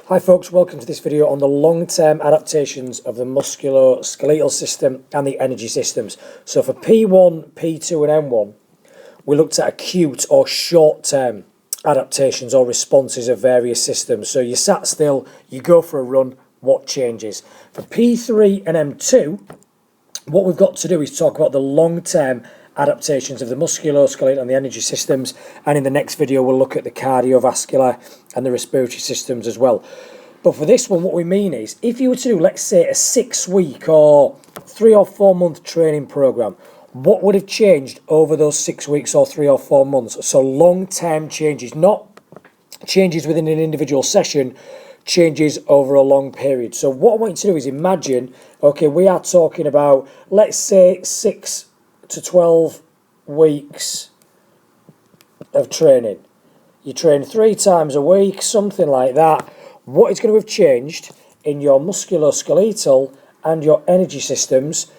Hi folks, welcome to this video on the long-term adaptations of the musculoskeletal system and the energy systems. So for P1, P2 and M1, we looked at acute or short-term adaptations or responses of various systems. So you sat still, you go for a run, what changes? For P3 and M2, what we've got to do is talk about the long-term adaptations of the musculoskeletal and the energy systems, and in the next video we'll look at the cardiovascular and the respiratory systems as well. But for this one, what we mean is, if you were to do, let's say, a 6-week or 3 or 4 month training program, what would have changed over those 6 weeks or 3 or 4 months? So long-term changes, not changes within an individual session, changes over a long period. So what I want you to do is imagine, okay, we are talking about, let's say, 6 to 12 weeks of training. You train 3 times a week, something like that. What is going to have changed in your musculoskeletal and your energy systems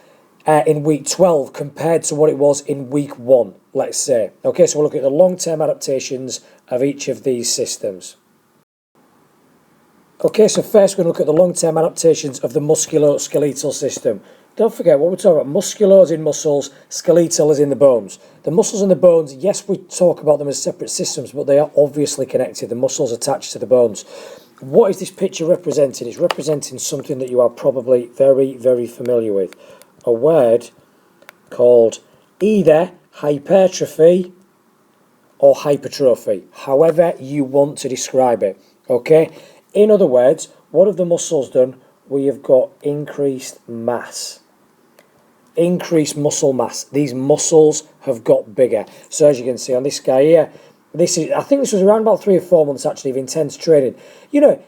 in week 12 compared to what it was in week 1, let's say. Okay, so we'll look at the long-term adaptations of each of these systems. Okay, so first we're going to look at the long-term adaptations of the musculoskeletal system. Don't forget, what we're talking about, muscular is in muscles, skeletal is in the bones. The muscles and the bones, yes, we talk about them as separate systems, but they are obviously connected. The muscles attached to the bones. What is this picture representing? It's representing something that you are probably very, very familiar with. A word called either hypertrophy or hypertrophy, however you want to describe it. Okay? In other words, what have the muscles done? We have got increased mass. Increased muscle mass. These muscles have got bigger. So as you can see on this guy here, I think this was around about 3 or 4 months actually of intense training. You know,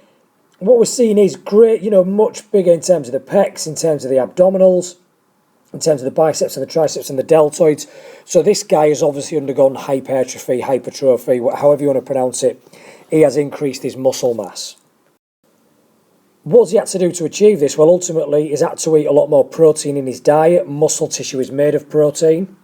what we're seeing is great, much bigger in terms of the pecs, in terms of the abdominals, in terms of the biceps and the triceps and the deltoids. So this guy has obviously undergone hypertrophy, hypertrophy, however you want to pronounce it. He has increased his muscle mass. What's he had to do to achieve this? Well, ultimately, he's had to eat a lot more protein in his diet. Muscle tissue is made of protein.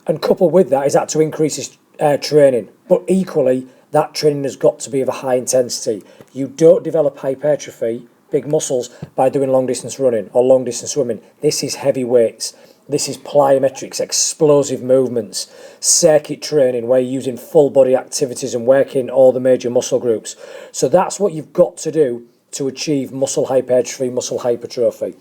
And coupled with that, he's had to increase his training. But equally, that training has got to be of a high intensity. You don't develop hypertrophy, big muscles, by doing long-distance running or long-distance swimming. This is heavy weights. This is plyometrics, explosive movements, circuit training, where you're using full-body activities and working all the major muscle groups. So that's what you've got to do to achieve muscle hypertrophy, muscle hypertrophy.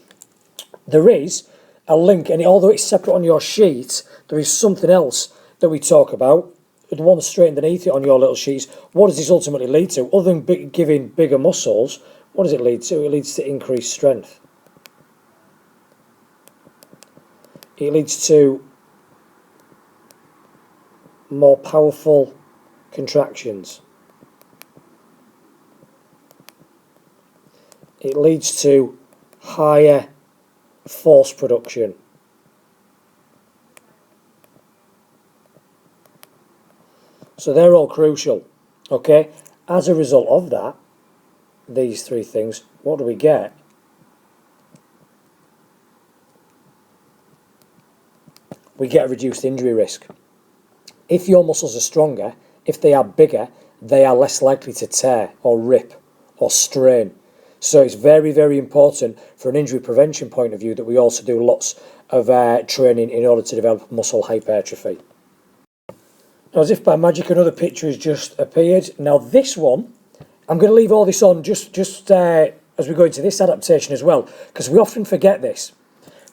There is a link, and although it's separate on your sheet, there is something else that we talk about, the one straight underneath it on your little sheets. What does this ultimately lead to? Other than giving bigger muscles, what does it lead to? It leads to increased strength. It leads to more powerful contractions. It leads to higher force production. So they're all crucial, okay? As a result of that, these 3 things, what do we get? We get a reduced injury risk. If your muscles are stronger, if they are bigger, they are less likely to tear or rip or strain. So it's very, very important for an injury prevention point of view that we also do lots of training in order to develop muscle hypertrophy. Now, as if by magic, another picture has just appeared. Now this one, I'm going to leave all this on just as we go into this adaptation as well, because we often forget this.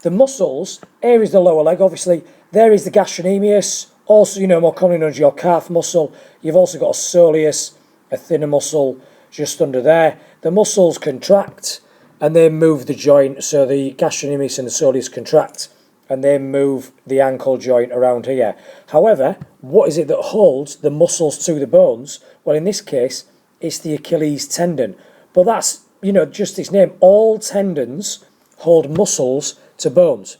The muscles, here is the lower leg, obviously. There is the gastrocnemius, also, more commonly known as your calf muscle. You've also got a soleus, a thinner muscle just under there. The muscles contract and they move the joint, so the gastrocnemius and the soleus contract and they move the ankle joint around here. However, what is it that holds the muscles to the bones? Well, in this case, it's the Achilles tendon. But that's, just its name. All tendons hold muscles to bones.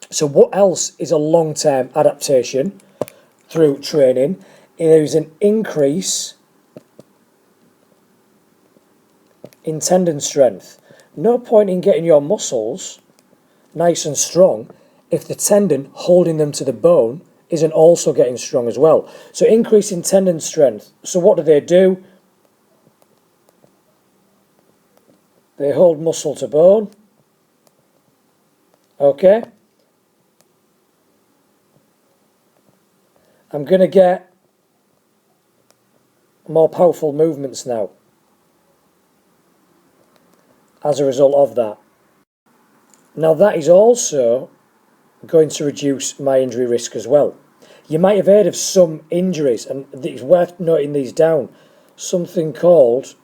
So what else is a long-term adaptation through training? There is an increase in tendon strength. No point in getting your muscles nice and strong if the tendon holding them to the bone isn't also getting strong as well. So increase in tendon strength. So what do? They hold muscle to bone. Okay. I'm going to get more powerful movements now as a result of that. Now that is also going to reduce my injury risk as well. You might have heard of some injuries, and it's worth noting these down, something called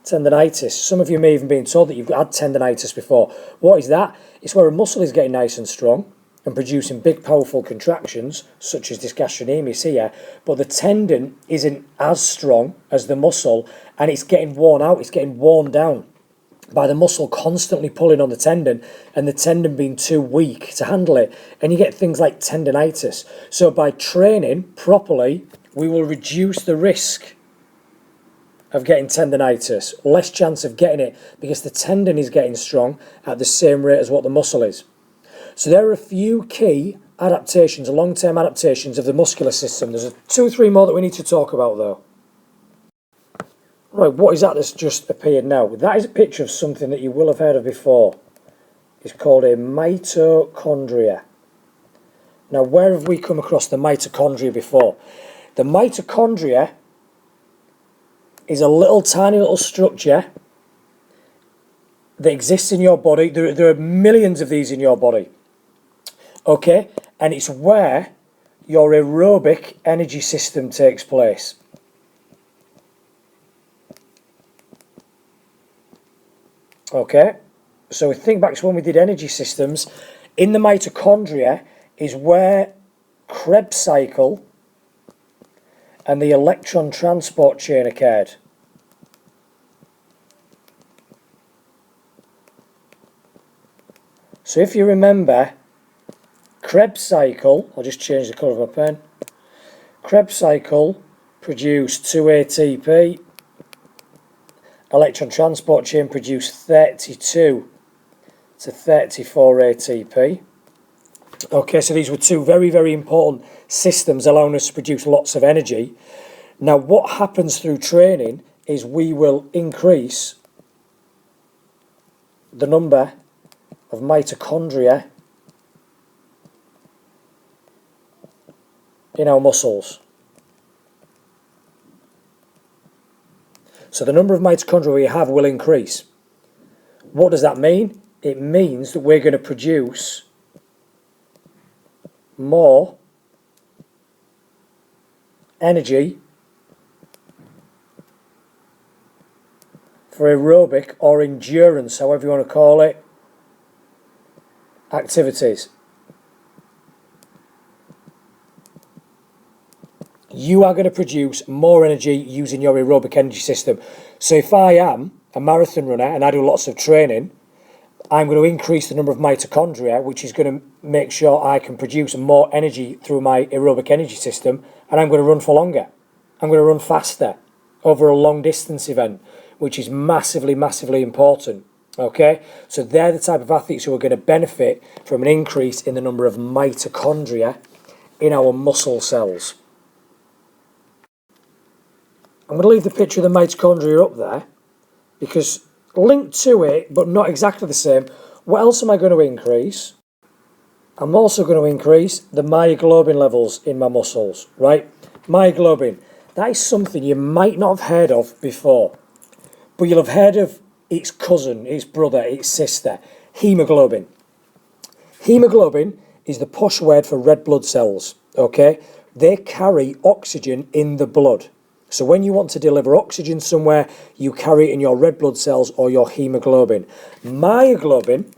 tendinitis. Some of you may have even been told that you've had tendinitis before. What is that? It's where a muscle is getting nice and strong and producing big powerful contractions, such as this gastrocnemius here, but the tendon isn't as strong as the muscle, and it's getting worn out, it's getting worn down by the muscle constantly pulling on the tendon, and the tendon being too weak to handle it, and you get things like tendinitis. So by training properly, we will reduce the risk of getting tendinitis, less chance of getting it, because the tendon is getting strong at the same rate as what the muscle is. So there are a few key adaptations, long-term adaptations of the muscular system. There's 2 or 3 more that we need to talk about though. Right, what is that that's just appeared now? That is a picture of something that you will have heard of before. It's called a mitochondria. Now, where have we come across the mitochondria before? The mitochondria is a little tiny little structure that exists in your body. There are millions of these in your body. Okay, and it's where your aerobic energy system takes place. Okay, so we think back to when we did energy systems. In the mitochondria is where Krebs cycle and the electron transport chain occurred. So if you remember, Krebs cycle, I'll just change the colour of my pen. Krebs cycle produced 2 ATP. Electron transport chain produced 32 to 34 ATP. Okay, so these were 2 very, very important systems allowing us to produce lots of energy. Now, what happens through training is we will increase the number of mitochondria in our muscles. So the number of mitochondria we have will increase. What does that mean? It means that we're going to produce more energy for aerobic or endurance, however you want to call it, activities. You are going to produce more energy using your aerobic energy system. So if I am a marathon runner and I do lots of training, I'm going to increase the number of mitochondria, which is going to make sure I can produce more energy through my aerobic energy system, and I'm going to run for longer. I'm going to run faster over a long distance event, which is massively, massively important. Okay, so they're the type of athletes who are going to benefit from an increase in the number of mitochondria in our muscle cells. I'm going to leave the picture of the mitochondria up there because linked to it, but not exactly the same. What else am I going to increase? I'm also going to increase the myoglobin levels in my muscles, right? Myoglobin, that is something you might not have heard of before, but you'll have heard of its cousin, its brother, its sister, hemoglobin. Hemoglobin is the posh word for red blood cells, okay? They carry oxygen in the blood. So when you want to deliver oxygen somewhere, you carry it in your red blood cells or your hemoglobin. Myoglobin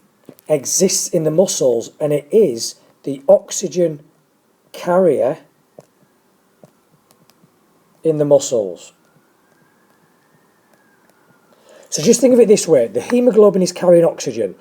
exists in the muscles, and it is the oxygen carrier in the muscles. So just think of it this way. The hemoglobin is carrying oxygen.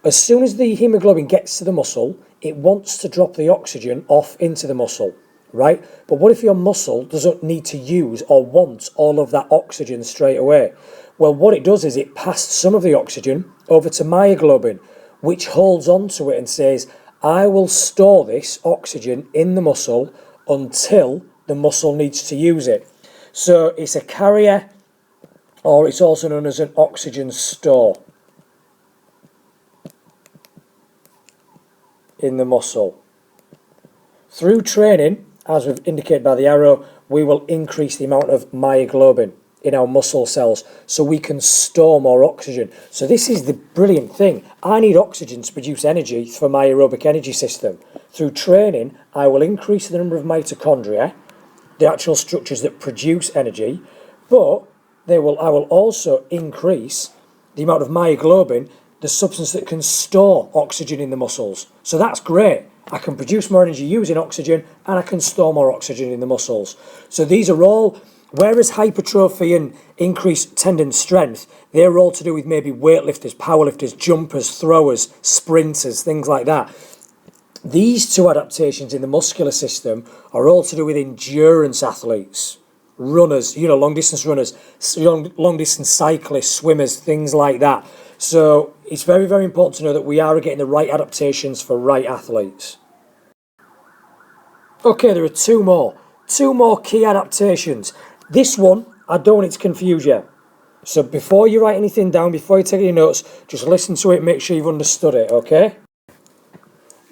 As soon as the hemoglobin gets to the muscle, it wants to drop the oxygen off into the muscle. Right? But what if your muscle doesn't need to use or want all of that oxygen straight away? Well, what it does is it passes some of the oxygen over to myoglobin, which holds on to it and says, I will store this oxygen in the muscle until the muscle needs to use it. So it's a carrier or it's also known as an oxygen store in the muscle. Through training, as we've indicated by the arrow, we will increase the amount of myoglobin in our muscle cells so we can store more oxygen. So this is the brilliant thing. I need oxygen to produce energy for my aerobic energy system. Through training, I will increase the number of mitochondria, the actual structures that produce energy, but I will also increase the amount of myoglobin, the substance that can store oxygen in the muscles. So that's great. I can produce more energy using oxygen and I can store more oxygen in the muscles. So these are all, whereas hypertrophy and increased tendon strength, they're all to do with maybe weightlifters, powerlifters, jumpers, throwers, sprinters, things like that. These two adaptations in the muscular system are all to do with endurance athletes, runners, long distance runners, long distance cyclists, swimmers, things like that. So it's very, very important to know that we are getting the right adaptations for right athletes. Okay, there are two more key adaptations. This one, I don't want it to confuse you. So before you write anything down, before you take any notes, just listen to it, make sure you've understood it, okay?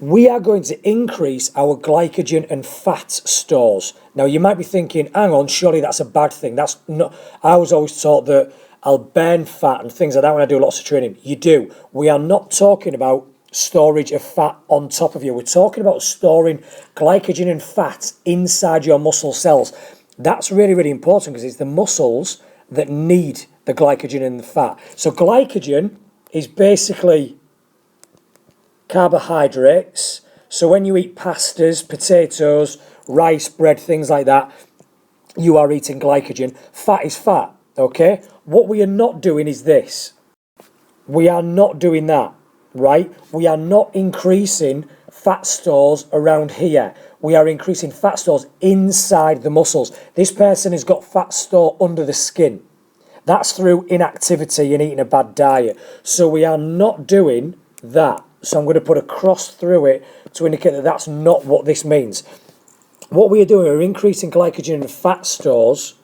We are going to increase our glycogen and fat stores. Now you might be thinking, hang on, surely that's a bad thing. That's not. I was always taught that I'll burn fat and things like that when I do lots of training. You do. We are not talking about storage of fat on top of you. We're talking about storing glycogen and fat inside your muscle cells. That's really, really important because it's the muscles that need the glycogen and the fat. So glycogen is basically carbohydrates. So when you eat pastas, potatoes, rice, bread, things like that, you are eating glycogen. Fat is fat, okay? What we are not doing is this. We are not doing that, right? We are not increasing fat stores around here. We are increasing fat stores inside the muscles. This person has got fat store under the skin. That's through inactivity and eating a bad diet. So we are not doing that. So I'm going to put a cross through it to indicate that that's not what this means. What we are doing, we're increasing glycogen and fat stores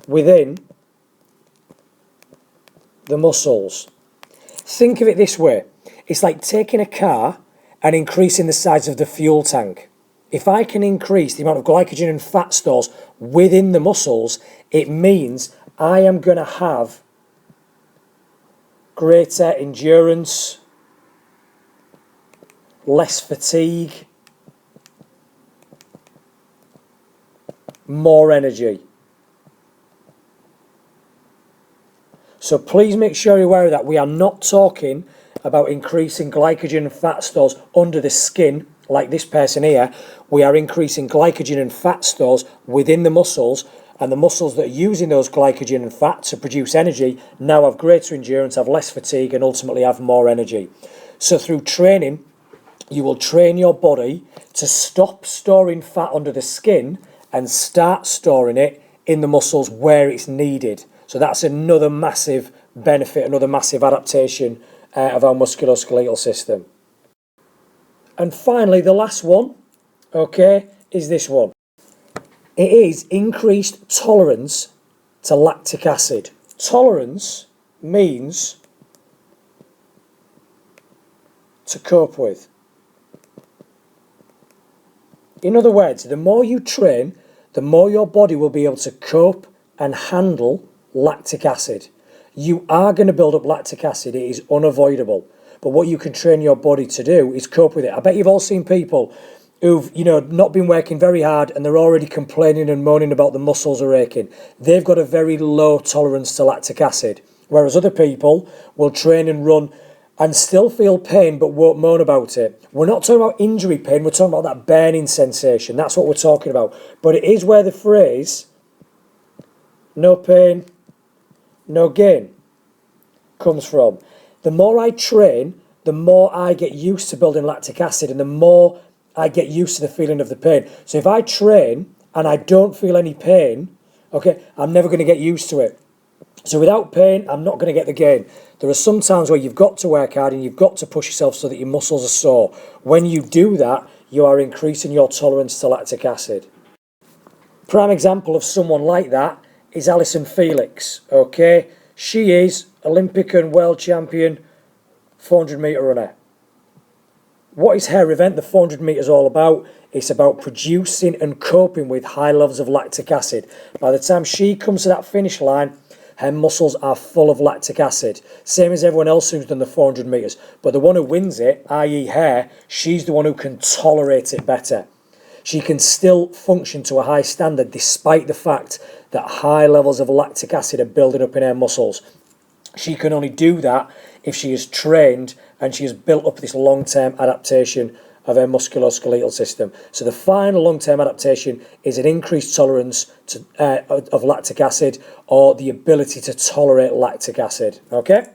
within the muscles. Think of it this way. It's like taking a car and increasing the size of the fuel tank. If I can increase the amount of glycogen and fat stores within the muscles, it means I am going to have greater endurance, less fatigue, more energy. So please make sure you're aware of that. We are not talking about increasing glycogen and fat stores under the skin like this person here. We are increasing glycogen and fat stores within the muscles, and the muscles that are using those glycogen and fat to produce energy now have greater endurance, have less fatigue, and ultimately have more energy. So through training, you will train your body to stop storing fat under the skin and start storing it in the muscles where it's needed. So that's another massive benefit, another massive adaptation of our musculoskeletal system. And finally, the last one, okay, is this one. It is increased tolerance to lactic acid. Tolerance means to cope with. In other words, the more you train, the more your body will be able to cope and handle lactic acid. You are going to build up lactic acid. It is unavoidable. But what you can train your body to do is cope with it. I bet you've all seen people who've, not been working very hard and they're already complaining and moaning about the muscles are aching. They've got a very low tolerance to lactic acid. Whereas other people will train and run and still feel pain but won't moan about it. We're not talking about injury pain, we're talking about that burning sensation. That's what we're talking about. But it is where the phrase, no pain, no gain, comes from. The more I train, the more I get used to building lactic acid and the more I get used to the feeling of the pain. So if I train and I don't feel any pain, okay, I'm never going to get used to it. So without pain, I'm not going to get the gain. There are some times where you've got to work hard and you've got to push yourself so that your muscles are sore. When you do that, you are increasing your tolerance to lactic acid. Prime example of someone like that is Alison Felix, okay? She is Olympic and world champion 400 metre runner. What is her event, the 400 metres, all about? It's about producing and coping with high levels of lactic acid. By the time she comes to that finish line, her muscles are full of lactic acid. Same as everyone else who's done the 400 metres. But the one who wins it, i.e. her, she's the one who can tolerate it better. She can still function to a high standard despite the fact that high levels of lactic acid are building up in her muscles. She can only do that if she is trained and she has built up this long-term adaptation of her musculoskeletal system. So the final long-term adaptation is an increased tolerance of lactic acid, or the ability to tolerate lactic acid. Okay?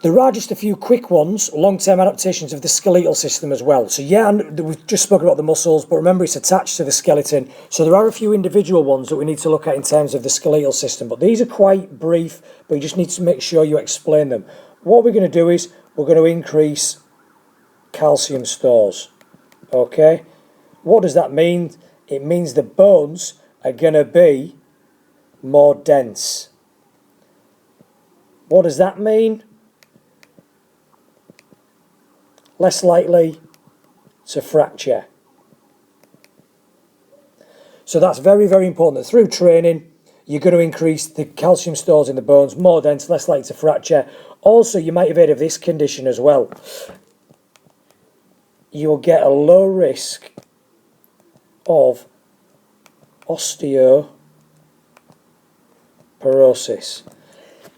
There are just a few quick ones, long-term adaptations of the skeletal system as well. So yeah, we've just spoken about the muscles, but remember it's attached to the skeleton. So there are a few individual ones that we need to look at in terms of the skeletal system, but these are quite brief, but you just need to make sure you explain them. What we're going to do is we're going to increase calcium stores. Okay? What does that mean? It means the bones are going to be more dense. What does that mean? Less likely to fracture. So that's very, very important that through training you're going to increase the calcium stores in the bones, more dense, less likely to fracture. Also, you might have heard of this condition as well. You'll get a low risk of osteoporosis.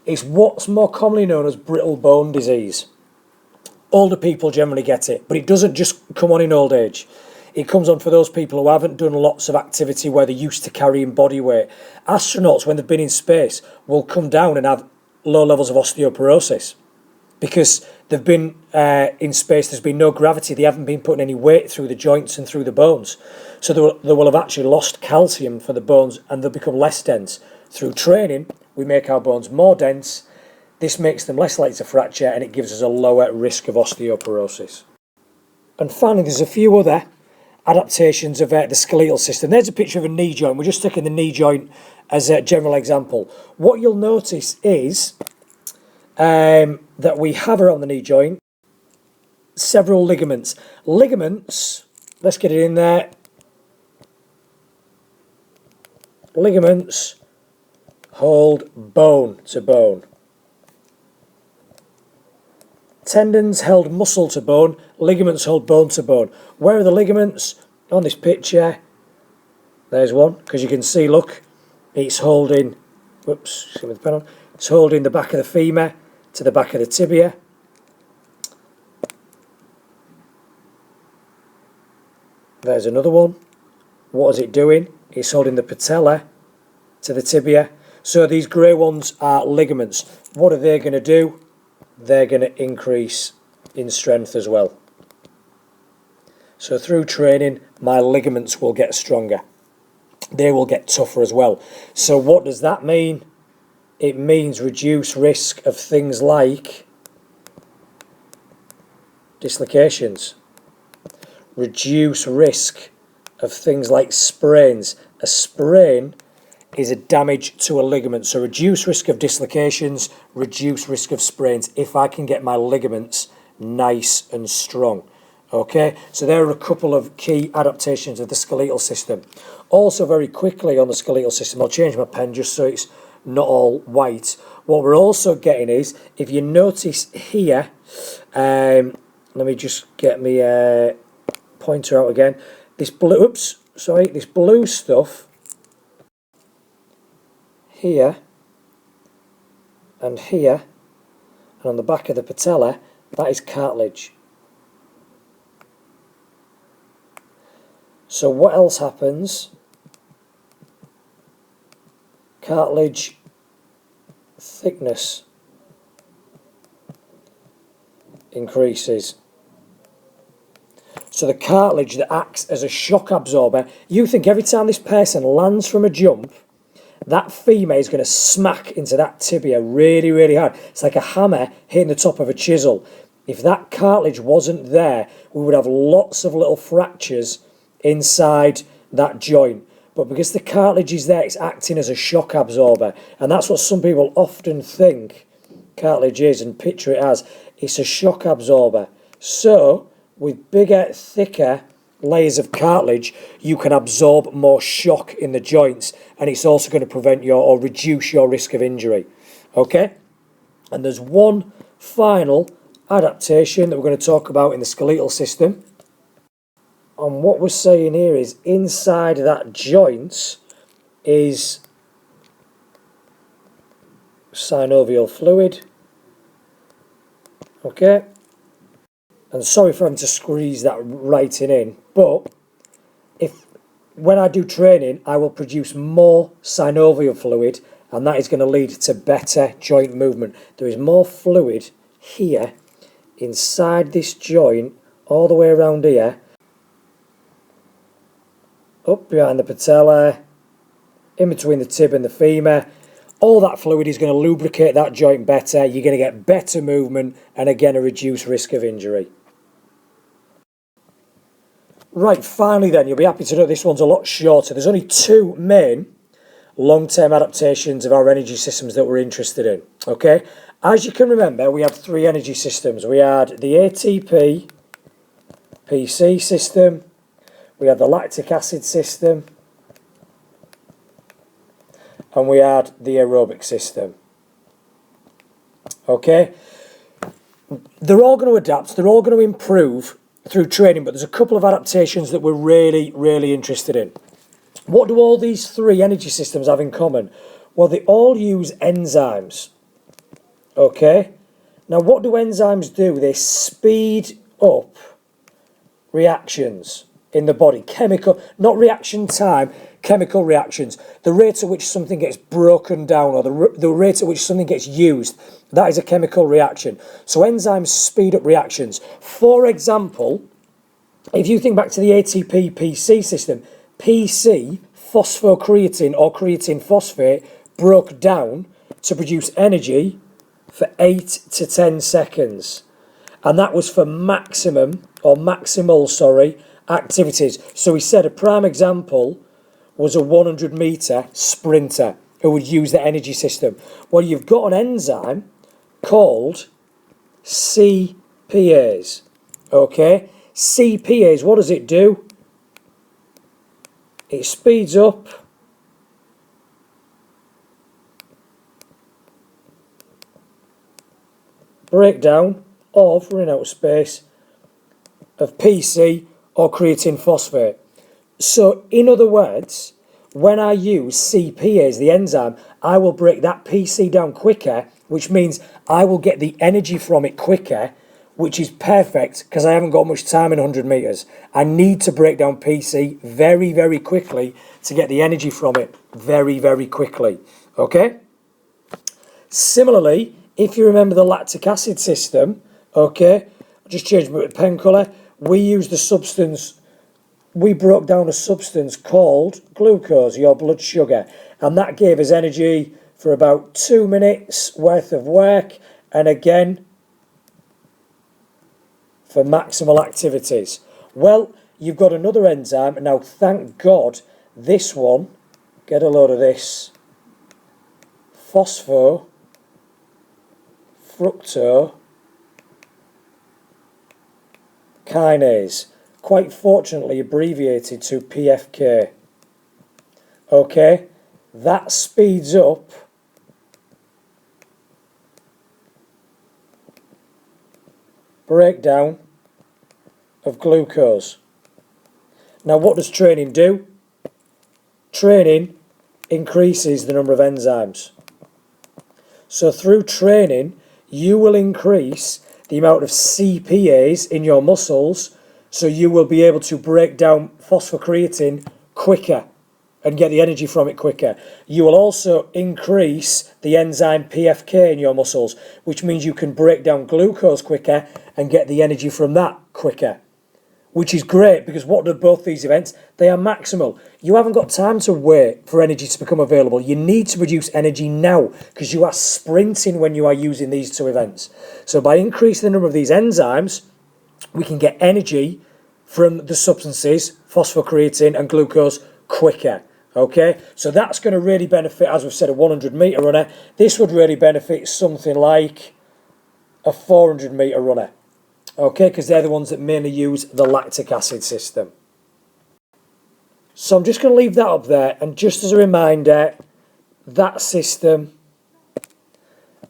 It's what's more commonly known as brittle bone disease. Older people generally get it, but it doesn't just come on in old age. It comes on for those people who haven't done lots of activity where they're used to carrying body weight. Astronauts, when they've been in space, will come down and have low levels of osteoporosis because they've been in space, there's been no gravity, they haven't been putting any weight through the joints and through the bones. So they will have actually lost calcium for the bones and they'll become less dense. Through training, we make our bones more dense. This makes them less likely to fracture and it gives us a lower risk of osteoporosis. And finally, there's a few other adaptations of the skeletal system. There's a picture of a knee joint. We're just taking the knee joint as a general example. What you'll notice is that we have around the knee joint several ligaments. Ligaments, let's get it in there. Ligaments hold bone to bone. Tendons held muscle to bone, ligaments hold bone to bone. Where are the ligaments? On this picture, there's one, because you can see, look, it's holding, whoops, with the pen on, it's holding the back of the femur to the back of the tibia. There's another one. What is it doing? It's holding the patella to the tibia. So these grey ones are ligaments. What are they going to do? They're going to increase in strength as well. So through training, my ligaments will get stronger. They will get tougher as well. So what does that mean? It means reduce risk of things like dislocations. Reduce risk of things like sprains. A sprain is a damage to a ligament. So reduce risk of dislocations, reduce risk of sprains if I can get my ligaments nice and strong. Okay, so there are a couple of key adaptations of the skeletal system. Also very quickly on the skeletal system, I'll change my pen just so it's not all white. What we're also getting is, if you notice here, let me just get my pointer out again. This blue, this blue stuff here and here and on the back of the patella, that is cartilage. So what else happens? Cartilage thickness increases. So the cartilage that acts as a shock absorber, you think every time this person lands from a jump, that femur is going to smack into that tibia really, really hard. It's like a hammer hitting the top of a chisel. If that cartilage wasn't there, we would have lots of little fractures inside that joint. But because the cartilage is there, it's acting as a shock absorber. And that's what some people often think cartilage is and picture it as. It's a shock absorber. So, with bigger, thicker layers of cartilage, you can absorb more shock in the joints. And it's also going to prevent or reduce your risk of injury. Okay? And there's one final adaptation that we're going to talk about in the skeletal system. And what we're saying here is inside that joint is synovial fluid. Okay? And sorry for having to squeeze that writing in, but when I do training, I will produce more synovial fluid, and that is going to lead to better joint movement. There is more fluid here inside this joint, all the way around here, up behind the patella, in between the tib and the femur. All that fluid is going to lubricate that joint better. You're going to get better movement and again a reduced risk of injury. Right, finally then, you'll be happy to know this one's a lot shorter. There's only two main long-term adaptations of our energy systems that we're interested in. Okay, as you can remember, we had three energy systems. We had the ATP PC system, we had the lactic acid system, and we had the aerobic system. Okay, they're all going to adapt, they're all going to improve through training, but there's a couple of adaptations that we're really interested in. What do all these three energy systems have in common? Well, they all use enzymes. Okay, now what do enzymes do? They speed up reactions in the body. Chemical, not reaction time, chemical reactions. The rate at which something gets broken down, or the rate at which something gets used, that is a chemical reaction. So enzymes speed up reactions. For example, if you think back to the ATP PC system, PC, phosphocreatine or creatine phosphate, broke down to produce energy for 8 to 10 seconds. And that was for maximal activities. So we said a prime example was a 100-meter sprinter who would use the energy system. Well, you've got an enzyme called CPAs. Okay? CPAs, what does it do? It speeds up breakdown of, running out of space, of PC or creatine phosphate. So, in other words, when I use CPAs, the enzyme, I will break that PC down quicker, which means I will get the energy from it quicker, which is perfect because I haven't got much time in 100 metres. I need to break down PC very quickly to get the energy from it very quickly. Okay? Similarly, if you remember the lactic acid system, okay, I'll just change my pen colour. We broke down a substance called glucose, your blood sugar, and that gave us energy for about 2 minutes worth of work, and again, for maximal activities. Well, you've got another enzyme, and now thank God, this one, get a load of this, phosphofructokinase, quite fortunately abbreviated to PFK. Okay, that speeds up breakdown of glucose. Now, what does training do? Training increases the number of enzymes. So through training, you will increase the amount of CPAs in your muscles, so you will be able to break down phosphocreatine quicker and get the energy from it quicker. You will also increase the enzyme PFK in your muscles, which means you can break down glucose quicker and get the energy from that quicker, which is great because what do both these events? They are maximal. You haven't got time to wait for energy to become available. You need to produce energy now because you are sprinting when you are using these two events. So by increasing the number of these enzymes, we can get energy from the substances, phosphocreatine and glucose, quicker. Okay, so that's going to really benefit, as we've said, a 100 metre runner. This would really benefit something like a 400 metre runner. Okay, because they're the ones that mainly use the lactic acid system. So I'm just going to leave that up there, and just as a reminder, that system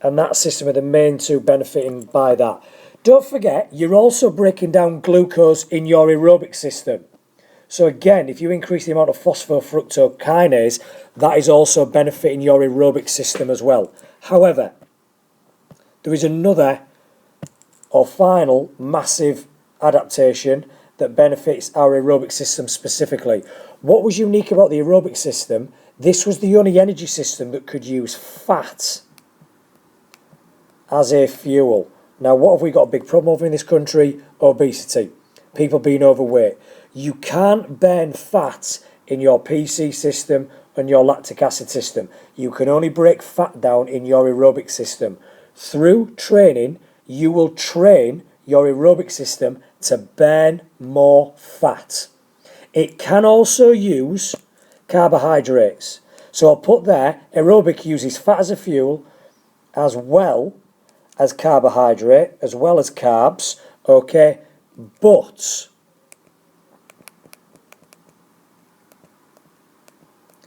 and that system are the main two benefiting by that. Don't forget, you're also breaking down glucose in your aerobic system. So again, if you increase the amount of phosphofructokinase, that is also benefiting your aerobic system as well. However, there is another or final massive adaptation that benefits our aerobic system specifically. What was unique about the aerobic system? This was the only energy system that could use fat as a fuel. Now, what have we got a big problem over in this country? Obesity. People being overweight. You can't burn fat in your PC system and your lactic acid system. You can only break fat down in your aerobic system. Through training, you will train your aerobic system to burn more fat. It can also use carbohydrates. So I'll put there, aerobic uses fat as a fuel, as well as carbohydrate, as well as carbs, okay, but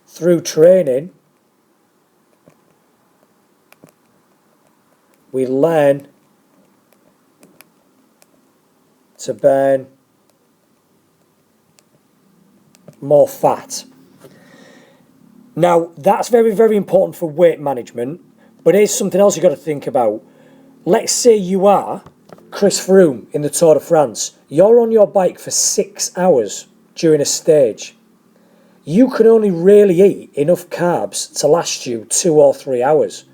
through training, we learn to burn more fat. Now, that's very, very important for weight management, but here's something else you've got to think about. Let's say you are Chris Froome in the Tour de France. You're on your bike for 6 hours during a stage. You can only really eat enough carbs to last you 2 or 3 hours.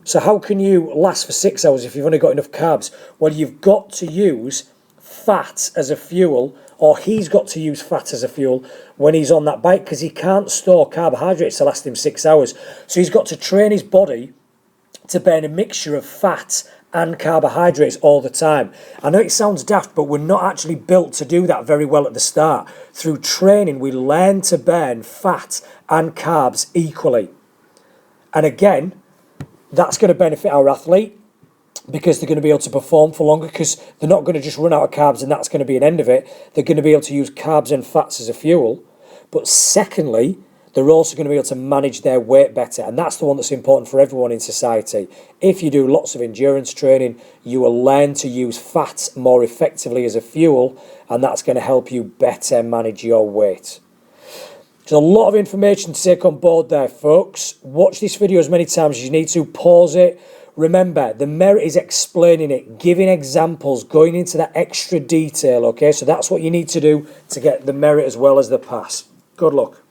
So how can you last for 6 hours if you've only got enough carbs? Well, you've got to use fat as a fuel, or he's got to use fat as a fuel when he's on that bike, because he can't store carbohydrates to last him 6 hours. So he's got to train his body to burn a mixture of fat and carbohydrates all the time. I know it sounds daft, but we're not actually built to do that very well at the start. Through training, we learn to burn fat and carbs equally. And again, that's going to benefit our athlete, because they're going to be able to perform for longer, because they're not going to just run out of carbs and that's going to be an end of it. They're going to be able to use carbs and fats as a fuel. But secondly, they're also going to be able to manage their weight better. And that's the one that's important for everyone in society. If you do lots of endurance training, you will learn to use fat more effectively as a fuel, and that's going to help you better manage your weight. There's a lot of information to take on board there, folks. Watch this video as many times as you need to. Pause it. Remember, the merit is explaining it, giving examples, going into that extra detail, okay? So that's what you need to do to get the merit as well as the pass. Good luck.